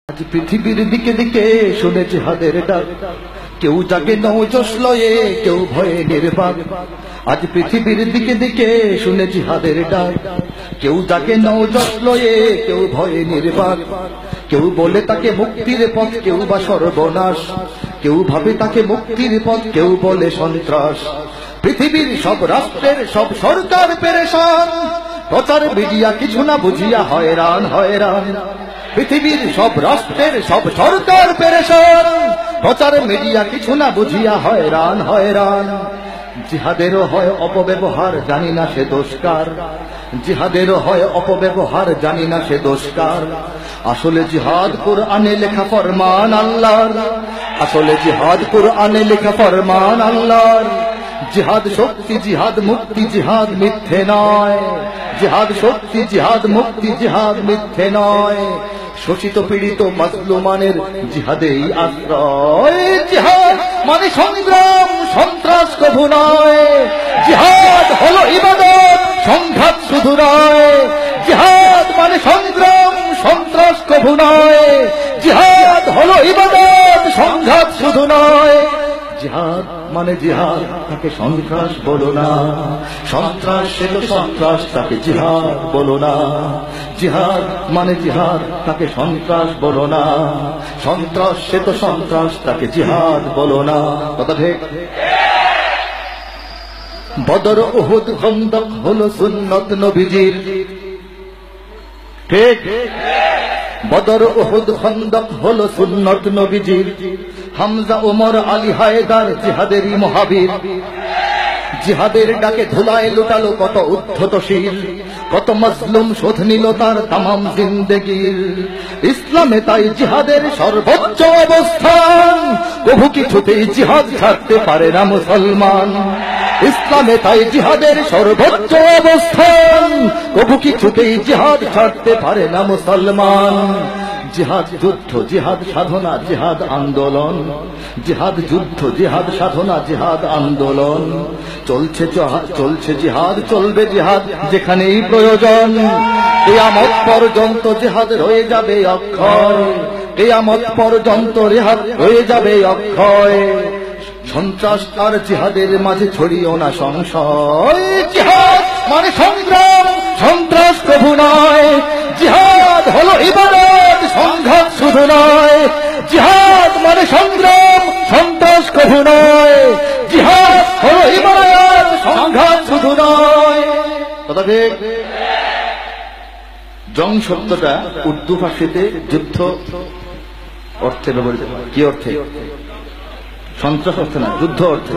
আজ পৃথিবীর দিকে দিকে শুনে জিহাদের ডাক, কেউ জাগে নৌজশ লয়ে, কেউ ভয়ে নির্বাক। আজ পৃথিবীর দিকে দিকে শুনে জিহাদের ডাক, কেউ জাগে নৌজশ লয়ে, কেউ ভয়ে নির্বাক। কেউ বলে তাকে মুক্তির পথ, কেউ বা সর্বনাশ। কেউ ভাবে তাকে মুক্তির পথ, কেউ বলে সন্ত্রাস। পৃথিবীর সব রাষ্ট্রের সব সরকার পেরেশান, প্রচার মিডিয়া কিছু না বুঝিয়া হয়রান হয়রান। পৃথিবীর সব রাষ্ট্রের সব সরকার পেরেশান, প্রচার মিডিয়া কিছু না বুঝিয়া হয়রান হয়রান। জিহাদেরও হয় অপব্যবহার, জানি না সে দোষকার। জিহাদেরও হয় অপব্যবহার, জানি না সে দোষকার। আসলে জিহাদ কুরআনে লেখা ফরমান আল্লাহর, আসলে জিহাদ কুরআনে লেখা ফরমান আল্লাহর। জিহাদ শক্তি, জিহাদ মুক্তি, জিহাদ মিথ্যে নয়। জিহাদ শক্তি, জিহাদ মুক্তি, জিহাদ মিথ্যে নয়। শোষিত পীড়িত মাজলুমানের জিহাদেই আশ্রয়। জিহাদ মানে সংগ্রাম, সন্ত্রাস কভু নয়। জিহাদ হলো ইবাদত, সংঘাত শুধু নয়। জিহাদ মানে সংগ্রাম, সন্ত্রাস কভু নয়। জিহাদ হলো ইবাদত, সংঘাত শুধু নয়। জিহাদ মানে জিহাদ, তাকে সন্ত্রাস বলো না। সন্ত্রাস সে তো সন্ত্রাস, তাকে জিহাদ বলো না। জিহাদ মানে জিহাদ, তাকে সন্ত্রাস বলো না। সন্ত্রাস সে তো সন্ত্রাস, তাকে জিহাদ বলো না। কথা ঠিক। বদর উহুদ খন্দক হলো সুন্নত নবীজির, ঠিক। বদর উহুদ খন্দক হলো সুন্নত নবীজির। হামজা ওমর আলী হায়দার জিহাদেরই মহাবীর। জিহাদের ডাকে ধুলায় লুটালো কত উদ্ধত শির, কত মজলুম শোধ নিল তার তামাম জিন্দেগির। ইসলামে তাই জিহাদের সর্বোচ্চ অবস্থান, কভু কিছুতেই জিহাদ ছাড়তে পারে না মুসলমান। ইসলামে তাই জিহাদের সর্বোচ্চ অবস্থান, কভু কিছুতেই জিহাদ ছাড়তে পারে না মুসলমান। জিহাদ যুদ্ধ, জিহাদ সাধনা, জিহাদ আন্দোলন। জিহাদ যুদ্ধ, জিহাদ সাধনা, জিহাদ আন্দোলন। চলছে চলছে জিহাদ, চলবে জিহাদ যেখানেই প্রয়োজন। কিয়ামত পর্যন্ত জিহাদ রয়ে যাবে অক্ষয়। কিয়ামত পর্যন্ত জিহাদ রয়ে যাবে অক্ষয়। সন্ত্রাস আর জিহাদের মাঝে ছড়িও না সংশয়। জিহাদ মানে সংগ্রাম, সন্ত্রাস কভু নয়। জিহাদ হলো ইবাদত, সংঘাত শুধু নয়। জিহাদ মানে সংগ্রাম, সন্ত্রাস কভু নয়। জিহাদ হলো ইবাদত, সংঘাত শুধু নয়। কথা ঠিক। জং শব্দটা উর্দু ভাষাতে যুদ্ধ অর্থে ব্যবহৃত। কি অর্থে? সন্ত্রাস অর্থে না, যুদ্ধ অর্থে।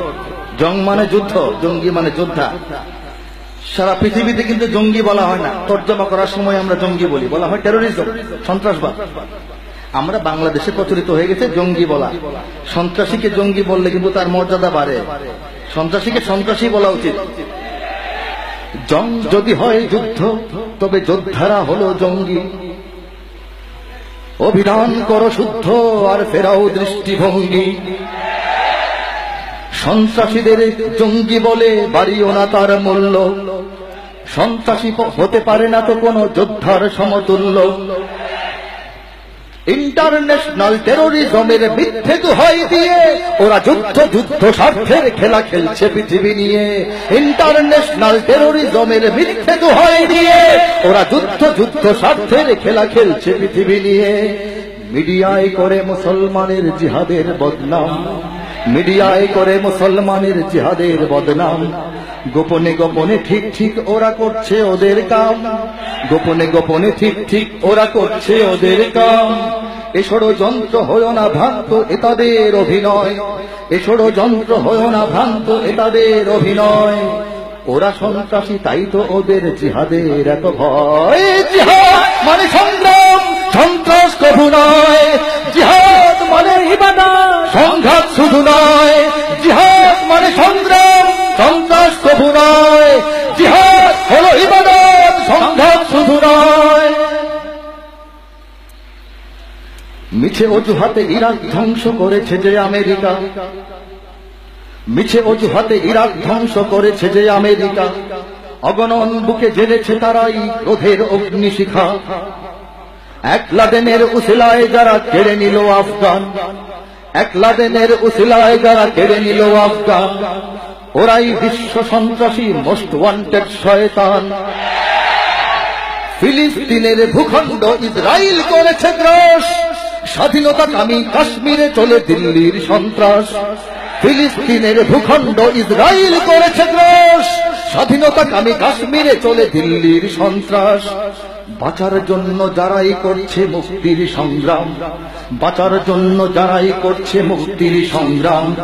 জং মানে যুদ্ধ, জঙ্গি মানে যোদ্ধা। সারা পৃথিবীতে কিন্তু জঙ্গি বলা হয় না, তর্জমা করার সময় আমরা জঙ্গি বলি, বলা হয় টেরোরিজম, সন্ত্রাসবাদ। আমরা বাংলাদেশে প্রচলিত হয়ে গেছে জঙ্গি বলা। সন্ত্রাসীকে জঙ্গি বললে কিন্তু তার মর্যাদা বাড়ে। সন্ত্রাসীকে সন্ত্রাসী বলা উচিত। জং যদি হয় যুদ্ধ, তবে যোদ্ধারা হলো জঙ্গি। অভিধান করো শুদ্ধ আর ফেরাও দৃষ্টিভঙ্গি। সন্ত্রাসীদের জঙ্গি বলে বাড়িও না তার মূল্য। সন্ত্রাসী হতে পারে না তো কোনো যোদ্ধার সমতুল্য। ইন্টারন্যাশনাল টেরোরিজমের মিথ্যে দোহাই দিয়ে ওরা যুদ্ধ যুদ্ধ স্বার্থের খেলা খেলছে পৃথিবী নিয়ে। ইন্টারন্যাশনাল টেরোরিজমের মিথ্যে দোহাই দিয়ে ওরা যুদ্ধ যুদ্ধ স্বার্থের খেলা খেলছে পৃথিবী নিয়ে। মিডিয়ায় করে মুসলমানের জিহাদের বদনাম, মিডিয়ায় করে মুসলমানের জিহাদের বদনাম। গোপনে গোপনে ঠিক ঠিক ওরা করছে ওদের কাম। গোপনে গোপনে ঠিক ঠিক ওরা করছে ওদের কাম। এ ষড়যন্ত্র হয় না ভ্রান্ত, এ তাদের অভিনয়। এ ষড়যন্ত্র হয় না ভ্রান্ত, এ তাদের অভিনয়। ওরা সন্ত্রাসী, তাই তো ওদের জিহাদের এত ভয়। জিহাদ মানে সংগ্রাম, সন্ত্রাস কভু নয়। জিহাদ মানে ইবাদত, সংঘাত শুধু নয়। জিহাদ মানে সংগ্রাম, সন্ত্রাস কভু নয়। জিহাদ হলো ইবাদত, সংঘাত শুধু নয়। মিছে অজুহাতে ইরাক ধ্বংস করেছে যে আমেরিকা। মিছে অজুহাতে ইরাক ধ্বংস করেছে যে আমেরিকা। অগণন বুকে জ্বেলেছে তারাই ক্রোধের অগ্নিশিখা। এক লাদেনের উসিলায় যারা কেড়ে নিল আফগান, এক লাদেনের উসিলায় যারা কেড়ে নিল আফগান, ওরাই বিশ্ব সন্ত্রাসী মোস্ট ওয়ান্টেড শয়তান। ফিলিস্তিনের ভূখণ্ড ইসরায়েল করেছে গ্রাস, স্বাধীনতাকামী কাশ্মীরে চলে দিল্লির সন্ত্রাস। ফিলিস্তিনের ভূখণ্ড ইসরায়েল করেছে গ্রাস, স্বাধীনতাকামী কাশ্মীরে চলে দিল্লির সন্ত্রাস। বাঁচার জন্য যারাই করছে মুক্তির সংগ্রাম, বাঁচার জন্য যারাই করছে মুক্তির সংগ্রাম,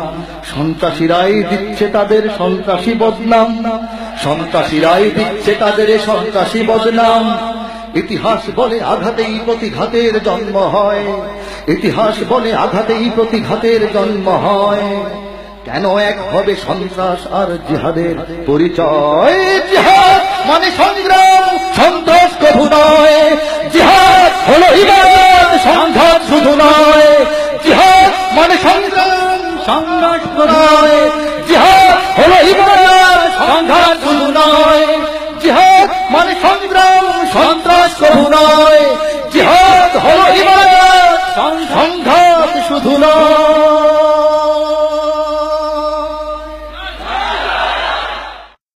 সন্ত্রাসীরাই দিচ্ছে তাদের সন্ত্রাসী বদনাম, সন্ত্রাসীরাই দিচ্ছে তাদের সন্ত্রাসী বদনাম। ইতিহাস বলে আঘাতেই প্রতিঘাতের জন্ম হয়, ইতিহাস বলে আঘাতেই প্রতিঘাতের জন্ম হয়। কেন এক হবে সন্ত্রাস আর জিহাদের পরিচয়? জিহাদ মানে সংগ্রাম, সন্ত্রাস কভু নয়। জিহাদ হলো ইবাদত, সংঘাত শুধু নয়। জিহাদ মানে সংগ্রাম, সংঘাত নয়। জিহাদ হলো ইবাদত, সংঘাত শুধু নয়। জিহাদ মানে সংগ্রাম, সন্ত্রাস কভু নয়। জিহাদ হলো ইবাদত, সংঘাত শুধু নয়।